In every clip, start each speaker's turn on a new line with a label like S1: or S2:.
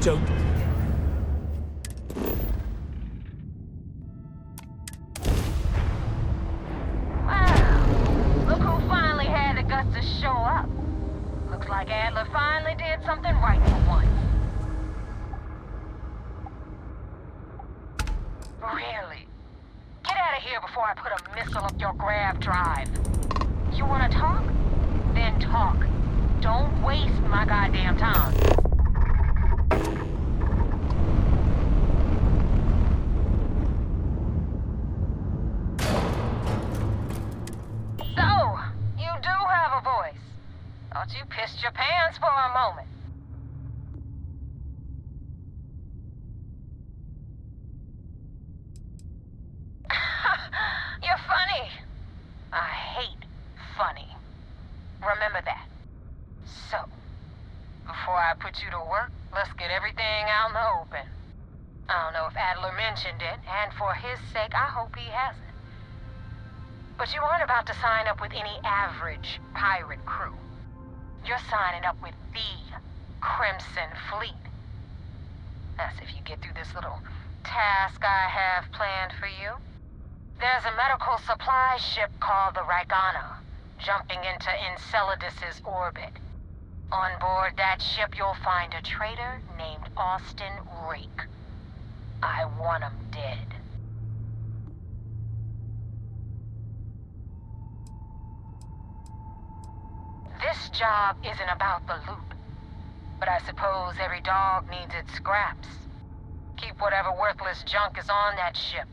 S1: Don't...
S2: Wow. Look who finally had the guts to show up. Looks like Adler finally did something right for once. Really? Get out of here before I put a missile up your grav drive. You wanna talk? Then talk. Don't waste my goddamn time. So, you do have a voice. Thought you pissed your pants for a moment. You're funny. I hate funny. Remember that. So, before I put you to work, let's get everything out in the open. I don't know if Adler mentioned it, and for his sake, I hope he hasn't. But you aren't about to sign up with any average pirate crew. You're signing up with the Crimson Fleet. That's if you get through this little task I have planned for you. There's a medical supply ship called the Ragana, jumping into Enceladus's orbit. On board that ship, you'll find a traitor named Austin Rook. I want him dead. This job isn't about the loot, but I suppose every dog needs its scraps. Keep whatever worthless junk is on that ship.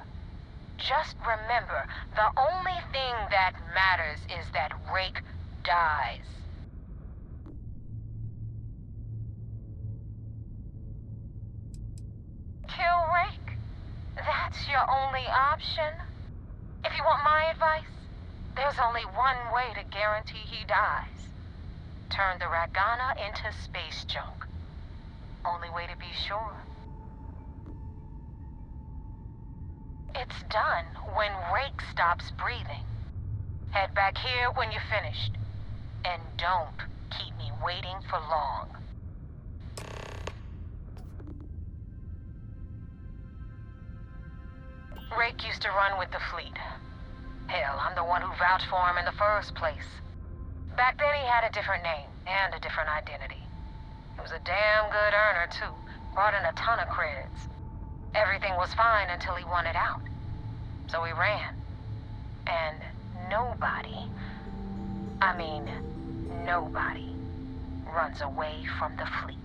S2: Just remember, the only thing that matters is that Rake dies. Kill Rake? That's your only option? If you want my advice, there's only one way to guarantee he dies. Turn the Ragana into space junk. Only way to be sure. It's done when Rake stops breathing. Head back here when you're finished. And don't keep me waiting for long. Rake used to run with the fleet. Hell, I'm the one who vouched for him in the first place. Back then he had a different name and a different identity. He was a damn good earner too. Brought in a ton of creds. Everything was fine until he wanted out. So he ran. And nobody, I mean nobody, runs away from the fleet.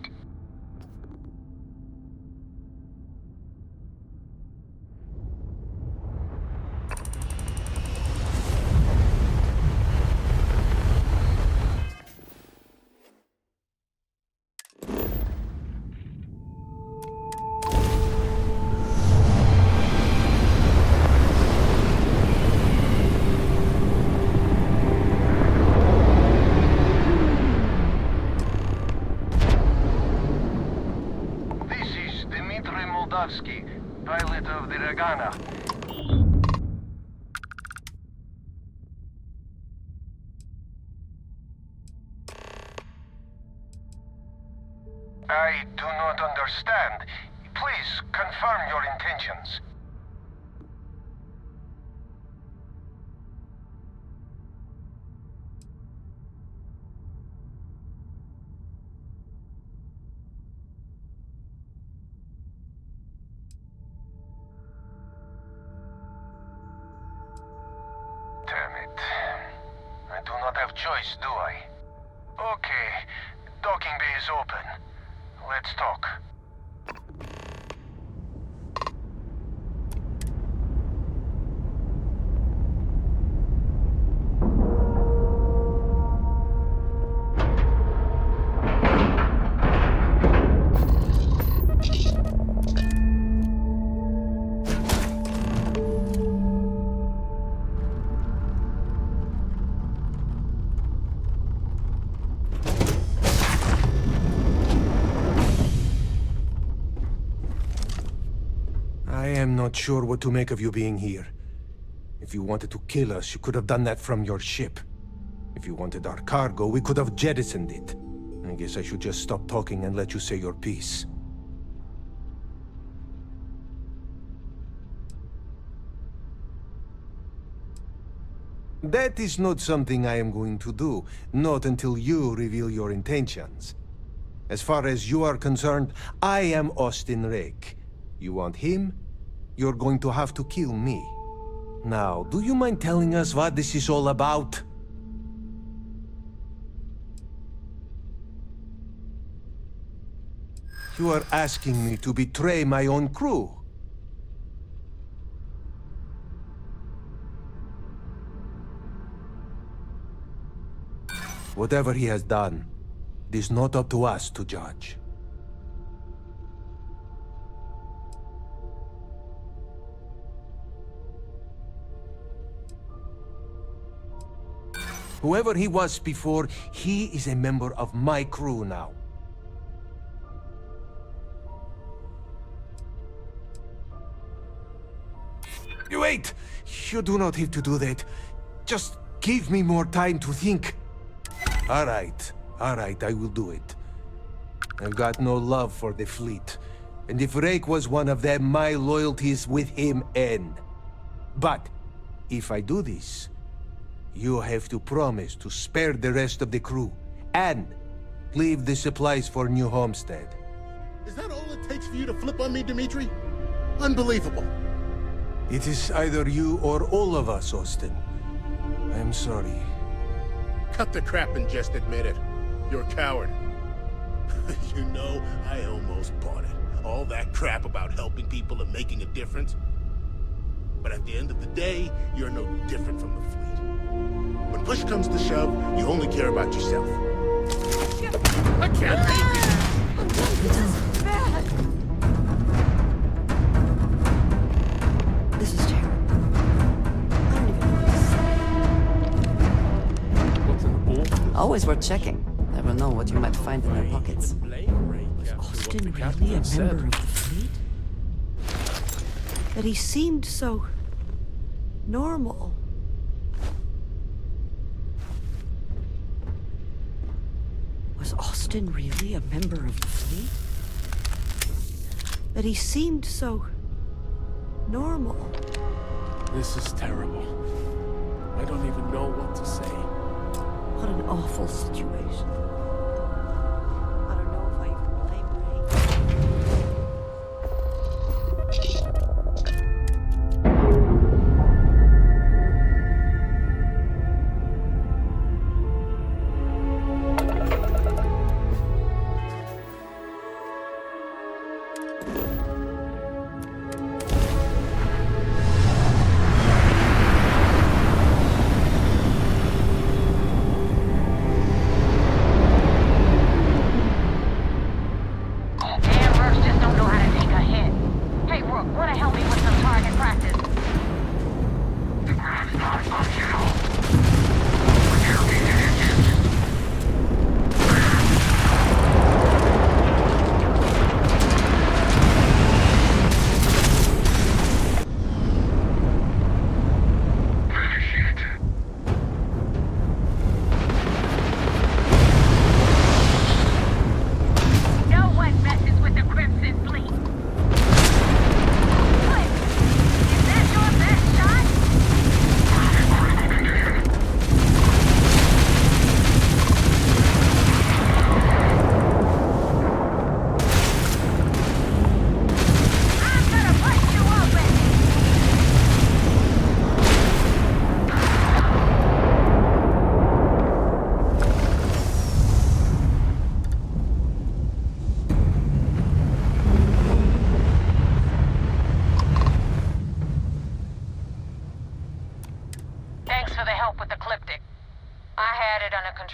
S3: Pilot of the Ragana. I do not understand. Please confirm your intentions. Damn it. I do not have choice, do I? Okay. Docking bay is open. Let's talk.
S4: I am not sure what to make of you being here. If you wanted to kill us, you could have done that from your ship. If you wanted our cargo, we could have jettisoned it. I guess I should just stop talking and let you say your piece. That is not something I am going to do, not until you reveal your intentions. As far as you are concerned, I am Austin Rake. You want him? You're going to have to kill me. Now, do you mind telling us what this is all about? You are asking me to betray my own crew. Whatever he has done, it is not up to us to judge. Whoever he was before, he is a member of my crew now. Wait! You do not have to do that. Just give me more time to think. Alright, I will do it. I've got no love for the fleet. And if Rake was one of them, my loyalties with him end. But, if I do this, you have to promise to spare the rest of the crew, and leave the supplies for New Homestead.
S1: Is that all it takes for you to flip on me, Dimitri? Unbelievable.
S4: It is either you or all of us, Austin. I'm sorry.
S1: Cut the crap and just admit it. You're a coward. You know, I almost bought it. All that crap about helping people and making a difference. But at the end of the day, you're no different from the fleet. When push comes to shove, you only care about yourself. I can't make it!
S5: This is bad! This is terrible. I don't even know what to say.
S6: What's an awful
S5: Always worth checking. Never know what you might find in their pockets. Austin really a member of the fleet? But he seemed so normal. Was Austin really a member of the fleet? But he seemed so normal.
S6: This is terrible. I don't even know what to say.
S5: What an awful situation. I don't know if I even blame Ray.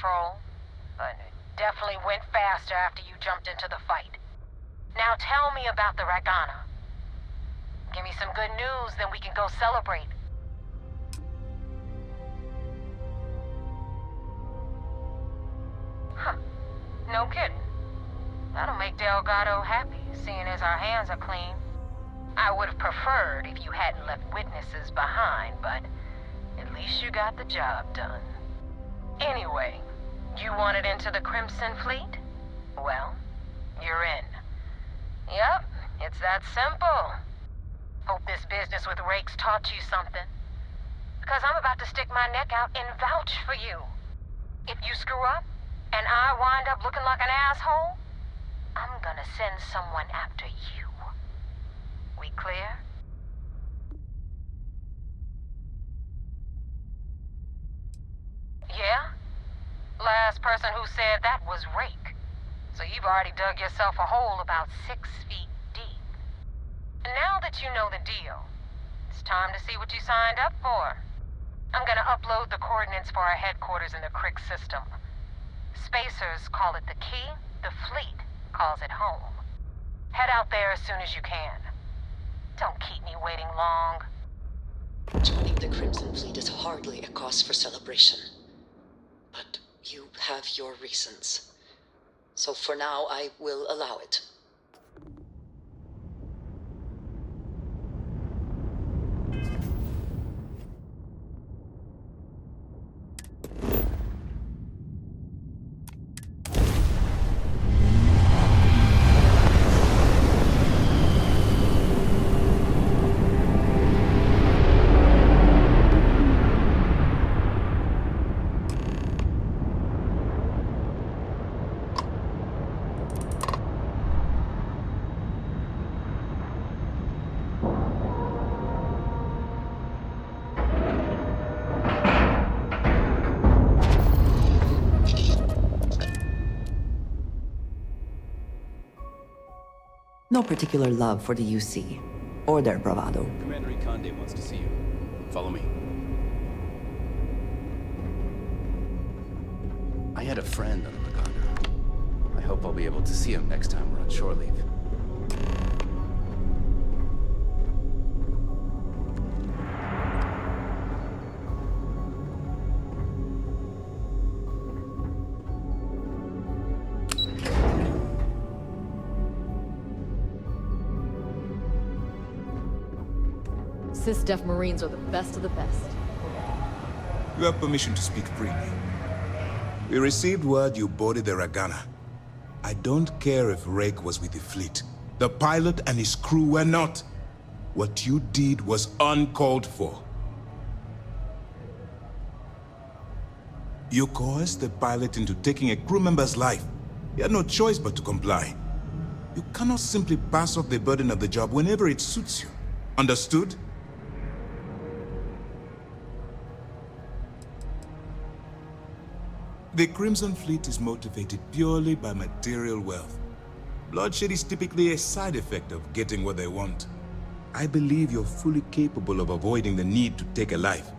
S2: control, but it definitely went faster after you jumped into the fight. Now tell me about the Ragana. Give me some good news, then we can go celebrate. Huh. No kidding. That'll make Delgado happy, seeing as our hands are clean. I would have preferred if you hadn't left witnesses behind, but at least you got the job done. Anyway, you wanted into the Crimson Fleet? Well, you're in. Yep, it's that simple. Hope this business with Rake's taught you something. Because I'm about to stick my neck out and vouch for you. If you screw up, and I wind up looking like an asshole, I'm gonna send someone after you. We clear? Yeah? Last person who said that was Rake. So you've already dug yourself a hole about 6 feet deep. And now that you know the deal, it's time to see what you signed up for. I'm gonna upload the coordinates for our headquarters in the Crick system. Spacers call it the key, the fleet calls it home. Head out there as soon as you can. Don't keep me waiting long.
S7: Joining the Crimson Fleet is hardly a cause for celebration. But you have your reasons. So for now, I will allow it. No particular love for the UC, or their bravado.
S8: Commander Ikande wants to see you. Follow me. I had a friend on the Wakanda. I hope I'll be able to see him next time we're on shore leave.
S9: Sys-Def Marines are the best of the best.
S10: You have permission to speak freely. We received word you boarded the Ragana. I don't care if Rake was with the fleet. The pilot and his crew were not. What you did was uncalled for. You coerced the pilot into taking a crew member's life. He had no choice but to comply. You cannot simply pass off the burden of the job whenever it suits you. Understood? The Crimson Fleet is motivated purely by material wealth. Bloodshed is typically a side effect of getting what they want. I believe you're fully capable of avoiding the need to take a life.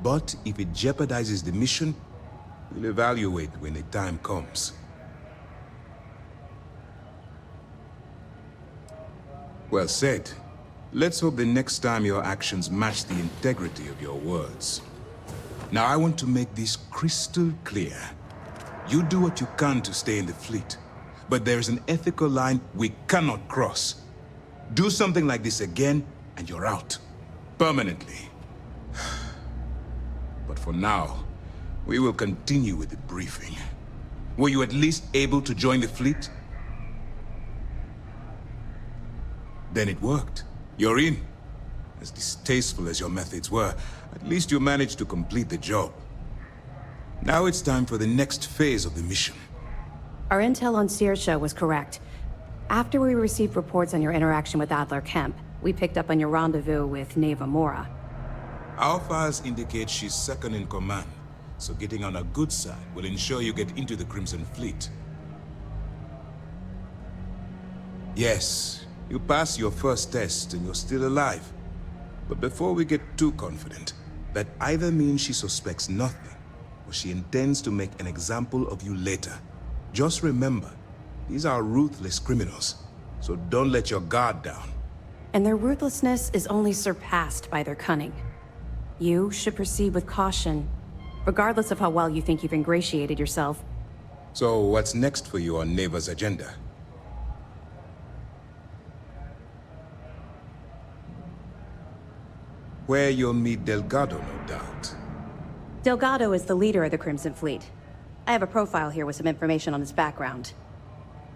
S10: But if it jeopardizes the mission, we'll evaluate when the time comes. Well said. Let's hope the next time your actions match the integrity of your words. Now I want to make this crystal clear. You do what you can to stay in the fleet, but there's an ethical line we cannot cross. Do something like this again, and you're out. Permanently. But for now, we will continue with the briefing. Were you at least able to join the fleet? Then it worked. You're in. As distasteful as your methods were, at least you managed to complete the job. Now it's time for the next phase of the mission.
S11: Our intel on Saoirse was correct. After we received reports on your interaction with Adler Kemp, we picked up on your rendezvous with Neva Mora.
S10: Our files indicate she's second in command, so getting on her good side will ensure you get into the Crimson Fleet. Yes, you passed your first test and you're still alive. But before we get too confident, that either means she suspects nothing, or she intends to make an example of you later. Just remember, these are ruthless criminals, so don't let your guard down.
S11: And their ruthlessness is only surpassed by their cunning. You should proceed with caution, regardless of how well you think you've ingratiated yourself.
S10: So what's next for you on Neva's agenda? Where you'll meet Delgado, no doubt.
S11: Delgado is the leader of the Crimson Fleet. I have a profile here with some information on his background.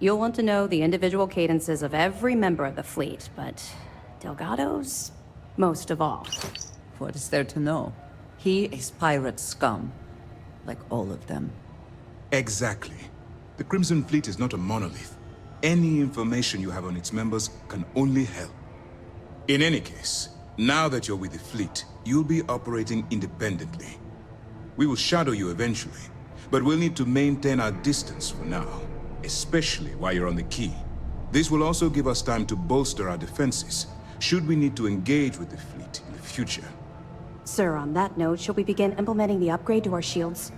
S11: You'll want to know the individual cadences of every member of the fleet, but Delgado's most of all.
S12: What is there to know?
S5: He is pirate scum, like all of them.
S10: Exactly. The Crimson Fleet is not a monolith. Any information you have on its members can only help. In any case, now that you're with the fleet, you'll be operating independently. We will shadow you eventually, but we'll need to maintain our distance for now, especially while you're on the Key. This will also give us time to bolster our defenses, should we need to engage with the fleet in the future.
S11: Sir, on that note, shall we begin implementing the upgrade to our shields?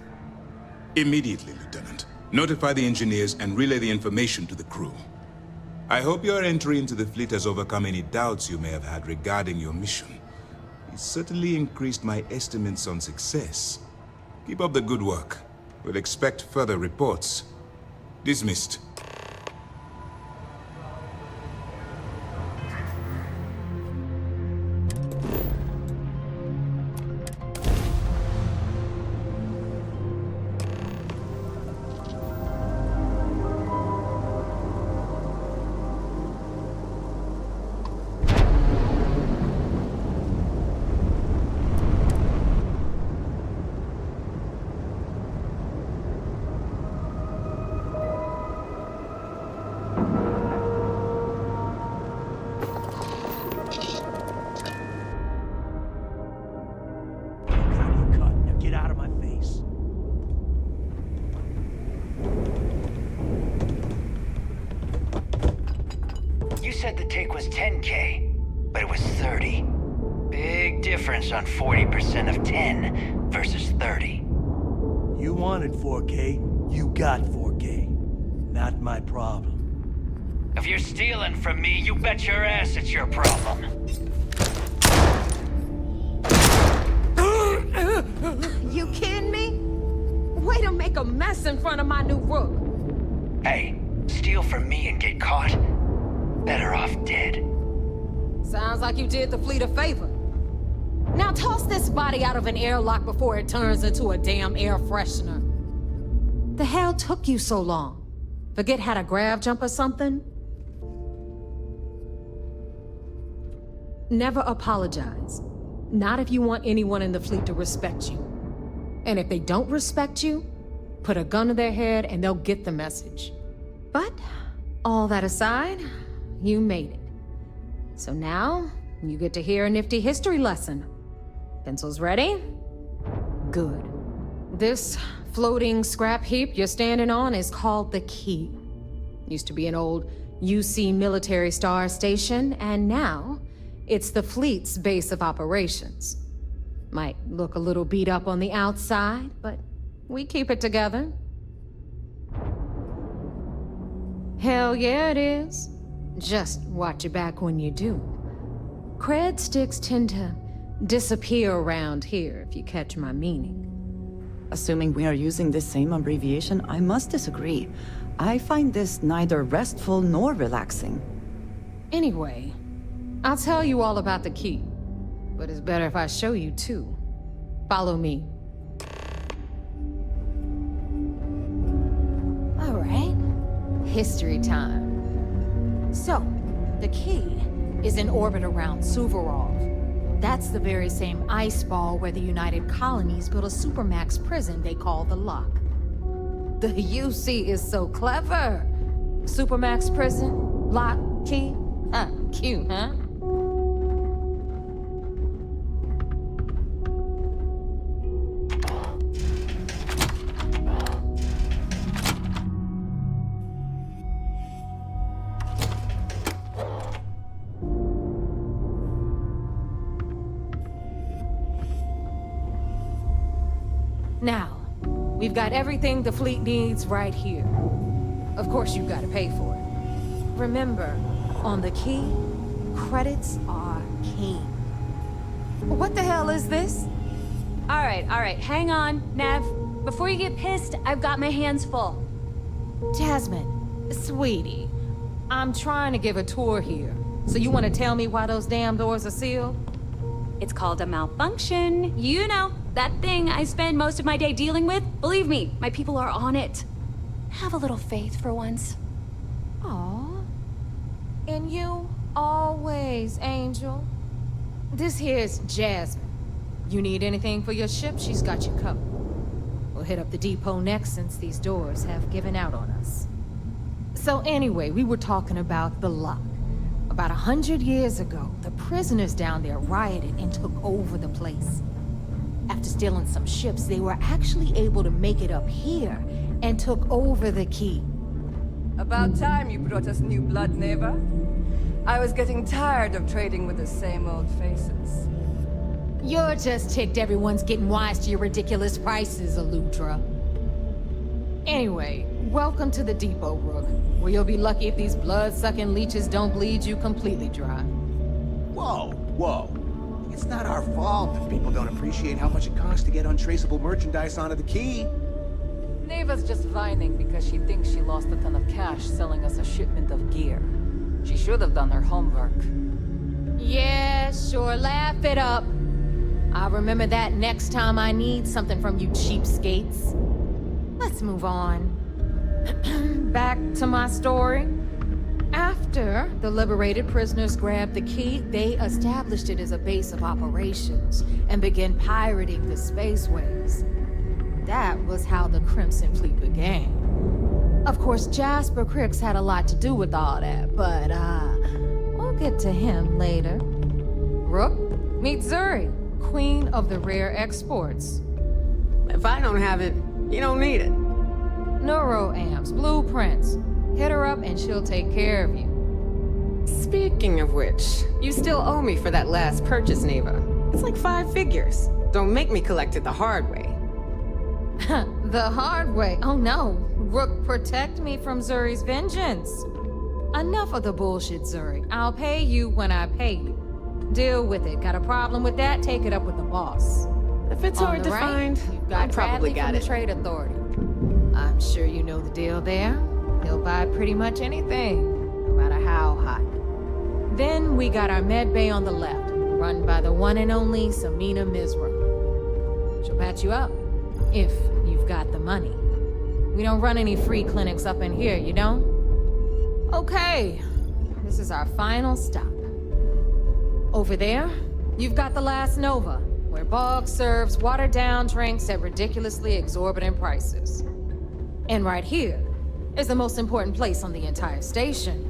S10: Immediately, Lieutenant. Notify the engineers and relay the information to the crew. I hope your entry into the fleet has overcome any doubts you may have had regarding your mission. It certainly increased my estimates on success. Keep up the good work. We'll expect further reports. Dismissed.
S12: Get out of my face. You said the take was 10K, but it was 30. Big difference on 40% of 10 versus 30. You wanted 4K, you got 4K. Not my problem. If you're stealing from me, you bet your ass it's your problem.
S2: You kidding me? Way to make a mess in front of my new Rook.
S12: Hey, steal from me and get caught? Better off dead.
S2: Sounds like you did the fleet a favor. Now toss this body out of an airlock before it turns into a damn air freshener. The hell took you so long? Forget how to grav jump or something? Never apologize. Not if you want anyone in the fleet to respect you. And if they don't respect you, put a gun to their head and they'll get the message. But, all that aside, you made it. So now, you get to hear a nifty history lesson. Pencils ready? Good. This floating scrap heap you're standing on is called the Key. Used to be an old UC military star station, and now it's the fleet's base of operations. Might look a little beat up on the outside, but we keep it together. Hell yeah, it is. Just watch your back when you do. Cred sticks tend to disappear around here, if you catch my meaning.
S5: Assuming we are using the same abbreviation, I must disagree. I find this neither restful nor relaxing.
S2: Anyway, I'll tell you all about the Key. But it's better if I show you too. Follow me. All right. History time. So, the Key is in orbit around Suvorov. That's the very same ice ball where the United Colonies built a supermax prison they call the Lock. The UC is so clever. Supermax prison, Lock, Key. Cute, huh? Now, we've got everything the fleet needs right here. Of course, you've got to pay for it. Remember, on the Key, credits are king. What the hell is this?
S13: All right, hang on, Nev. Before you get pissed, I've got my hands full.
S2: Jasmine, sweetie, I'm trying to give a tour here. So you want to tell me why those damn doors are sealed?
S13: It's called a malfunction. You know, that thing I spend most of my day dealing with. Believe me, my people are on it. Have a little faith for once.
S2: Aw. And you, always, Angel. This here's Jasmine. You need anything for your ship, she's got you covered. We'll hit up the depot next since these doors have given out on us. So anyway, we were talking about the Lock. About 100 years ago, the prisoners down there rioted and took over the place. After stealing some ships, they were actually able to make it up here and took over the key.
S14: About time you brought us new blood, Neva. I was getting tired of trading with the same old faces.
S2: You're just ticked everyone's getting wise to your ridiculous prices, Aludra. Anyway, welcome to the depot, Rook, where you'll be lucky if these blood-sucking leeches don't bleed you completely dry.
S15: Whoa, whoa. It's not our fault that people don't appreciate how much it costs to get untraceable merchandise onto the key.
S14: Neva's just whining because she thinks she lost a ton of cash selling us a shipment of gear. She should have done her homework.
S2: Yeah, sure, laugh it up. I'll remember that next time I need something from you cheapskates. Let's move on. Back to my story. After the liberated prisoners grabbed the key, they established it as a base of operations and began pirating the spaceways. That was how the Crimson Fleet began. Of course, Jasper Cricks had a lot to do with all that, but we'll get to him later. Rook, meet Zuri, Queen of the Rare Exports.
S16: If I don't have it, you don't need it.
S2: Neuroamps, blueprints. Hit her up and she'll take care of you.
S16: Speaking of which, you still owe me for that last purchase, Neva. It's like 5 figures. Don't make me collect it the hard way.
S2: The hard way? Oh no. Rook, protect me from Zuri's vengeance. Enough of the bullshit, Zuri. I'll pay you when I pay you. Deal with it. Got a problem with that? Take it up with the boss.
S16: If it's hard to find,
S2: you've got
S16: I probably
S2: Bradley
S16: got
S2: from
S16: it.
S2: the Trade Authority. I'm sure you know the deal there. He'll buy pretty much anything, no matter how hot. Then we got our med bay on the left, run by the one and only Samina Mizra. She'll patch you up, if you've got the money. We don't run any free clinics up in here, you don't? Okay, this is our final stop. Over there, you've got the last Nova, where Bog serves watered-down drinks at ridiculously exorbitant prices. And right here is the most important place on the entire station,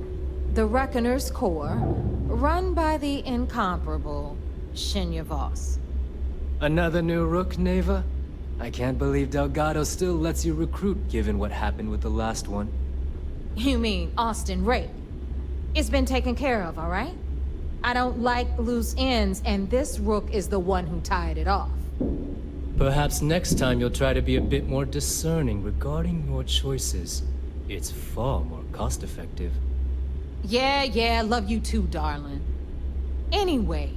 S2: the Reckoner's Core, run by the incomparable Shinya Voss.
S17: Another new Rook, Neva? I can't believe Delgado still lets you recruit given what happened with the last one.
S2: You mean Austin Ray? It's been taken care of, all right? I don't like loose ends, and this Rook is the one who tied it off.
S17: Perhaps next time you'll try to be a bit more discerning regarding your choices. It's far more cost-effective.
S2: Yeah, love you too, darling. Anyway,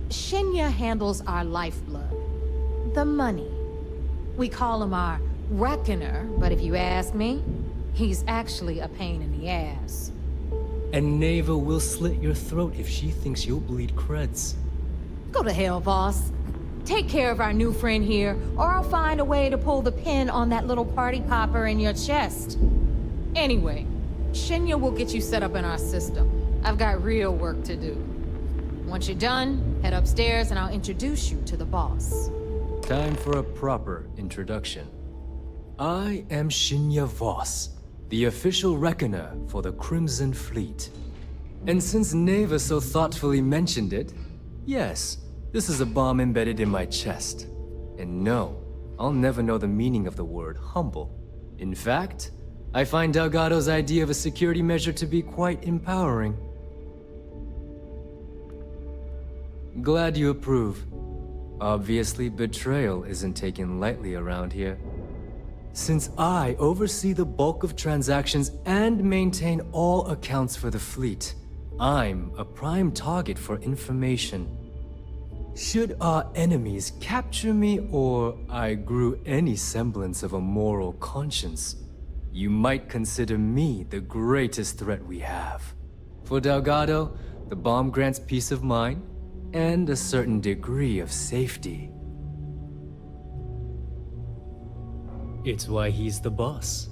S2: Shinya handles our lifeblood. The money. We call him our Reckoner, but if you ask me, he's actually a pain in the ass.
S17: And Neva will slit your throat if she thinks you'll bleed creds.
S2: Go to hell, boss. Take care of our new friend here, or I'll find a way to pull the pin on that little party popper in your chest. Anyway, Shinya will get you set up in our system. I've got real work to do. Once you're done, head upstairs and I'll introduce you to the boss.
S17: Time for a proper introduction. I am Shinya Voss, the official reckoner for the Crimson Fleet. And since Neva so thoughtfully mentioned it, yes, this is a bomb embedded in my chest. And no, I'll never know the meaning of the word humble. In fact, I find Delgado's idea of a security measure to be quite empowering. Glad you approve. Obviously, betrayal isn't taken lightly around here. Since I oversee the bulk of transactions and maintain all accounts for the fleet, I'm a prime target for information. Should our enemies capture me or I grew any semblance of a moral conscience, you might consider me the greatest threat we have. For Delgado, the bomb grants peace of mind and a certain degree of safety. It's why he's the boss.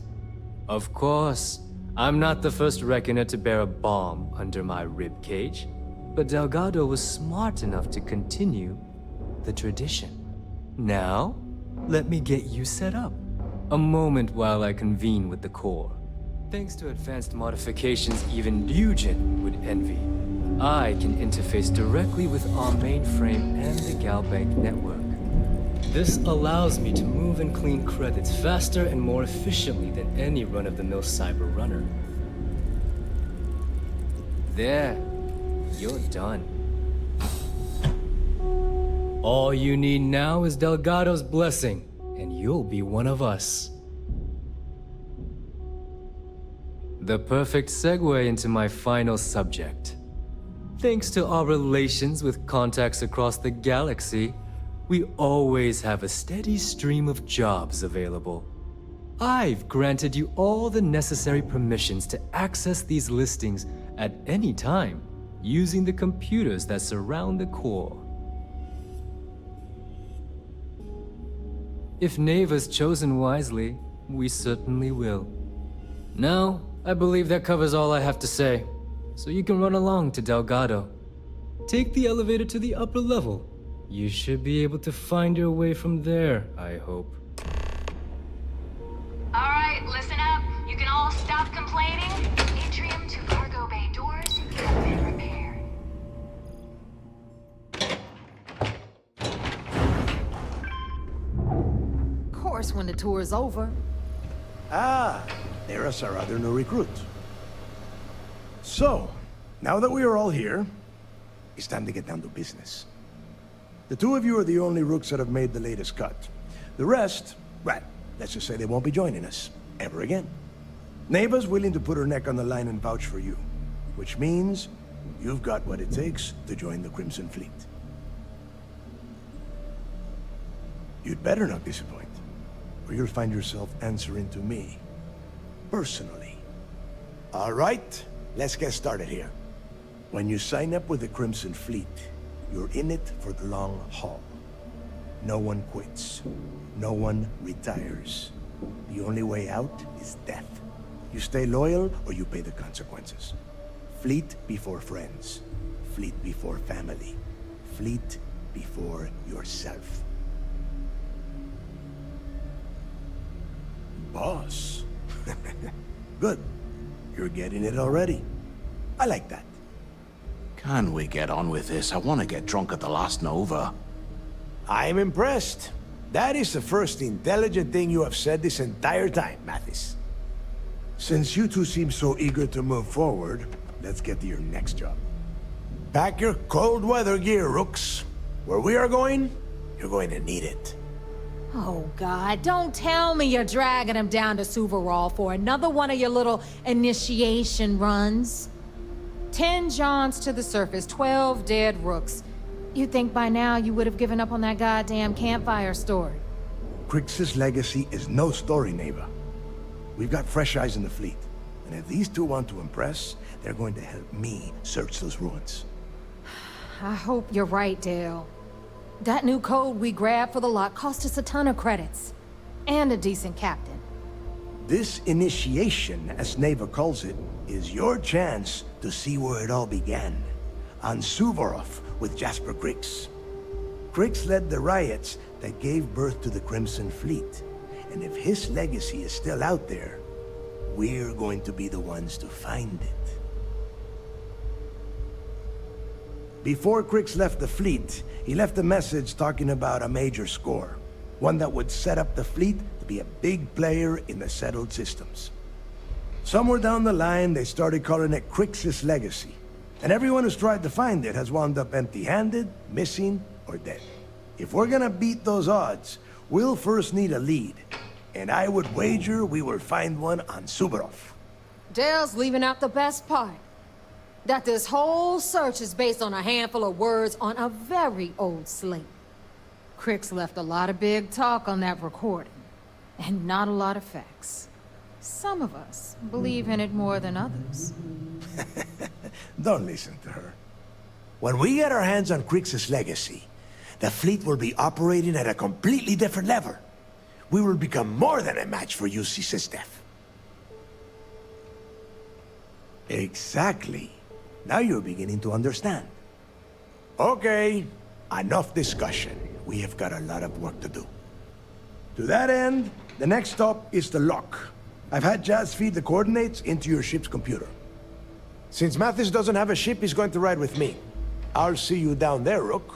S17: Of course, I'm not the first reckoner to bear a bomb under my ribcage, but Delgado was smart enough to continue. the tradition. Now, let me get you set up. A moment while I convene with the core. Thanks to advanced modifications even Nugent would envy, I can interface directly with our mainframe and the GalBank network. This allows me to move and clean credits faster and more efficiently than any run-of-the-mill cyber runner. There, you're done. All you need now is Delgado's blessing, and you'll be one of us. The perfect segue into my final subject. Thanks to our relations with contacts across the galaxy, we always have a steady stream of jobs available. I've granted you all the necessary permissions to access these listings at any time, using the computers that surround the core. If Neva's chosen wisely, we certainly will. Now, I believe that covers all I have to say, so you can run along to Delgado. Take the elevator to the upper level. You should be able to find your way from there, I hope.
S2: Alright, listen up. You can all stop complaining. Atrium to cargo bay doors have been repaired.
S14: Of course, when the tour is over.
S18: Ah, there's our other new recruit. So, now that we are all here, it's time to get down to business. The two of you are the only Rooks that have made the latest cut. The rest, well, let's just say they won't be joining us, ever again. Neva's willing to put her neck on the line and vouch for you, which means you've got what it takes to join the Crimson Fleet. You'd better not disappoint, or you'll find yourself answering to me, personally. All right, let's get started here. When you sign up with the Crimson Fleet, you're in it for the long haul. No one quits. No one retires. The only way out is death. You stay loyal or you pay the consequences. Fleet before friends. Fleet before family. Fleet before yourself. Boss. Good. You're getting it already. I like that.
S15: Can we get on with this? I want to get drunk at the last Nova.
S18: I'm impressed. That is the first intelligent thing you have said this entire time, Mathis. Since you two seem so eager to move forward, let's get to your next job. Pack your cold weather gear, Rooks. Where we are going, you're going to need it.
S14: Oh, God, don't tell me you're dragging him down to Suvarol for another one of your little initiation runs. 10 Johns to the surface, 12 dead Rooks. You'd think by now you would have given up on that goddamn campfire story.
S18: Crix's legacy is no story, Neva. We've got fresh eyes in the fleet. And if these two want to impress, they're going to help me search those ruins.
S14: I hope you're right, Dale. That new code we grabbed for the lot cost us a ton of credits. And a decent captain.
S18: This initiation, as Neva calls it, is your chance to see where it all began. On Suvorov with Jasper Crix. Crix led the riots that gave birth to the Crimson Fleet. And if his legacy is still out there, we're going to be the ones to find it. Before Crix left the fleet, he left a message talking about a major score. One that would set up the fleet to be a big player in the settled systems. Somewhere down the line, they started calling it Crix's legacy. And everyone who's tried to find it has wound up empty-handed, missing, or dead. If we're gonna beat those odds, we'll first need a lead. And I would wager we will find one on Suvorov.
S14: Dale's leaving out the best part. That this whole search is based on a handful of words on a very old slate. Crix left a lot of big talk on that recording, and not a lot of facts. Some of us believe in it more than others.
S18: Don't listen to her. When we get our hands on Crix's legacy, the fleet will be operating at a completely different level. We will become more than a match for UC Systef. Exactly. Now you're beginning to understand. Okay, enough discussion. We have got a lot of work to do. To that end, the next stop is the lock. I've had Jazz feed the coordinates into your ship's computer. Since Mathis doesn't have a ship, he's going to ride with me. I'll see you down there, Rook.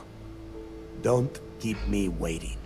S18: Don't keep me waiting.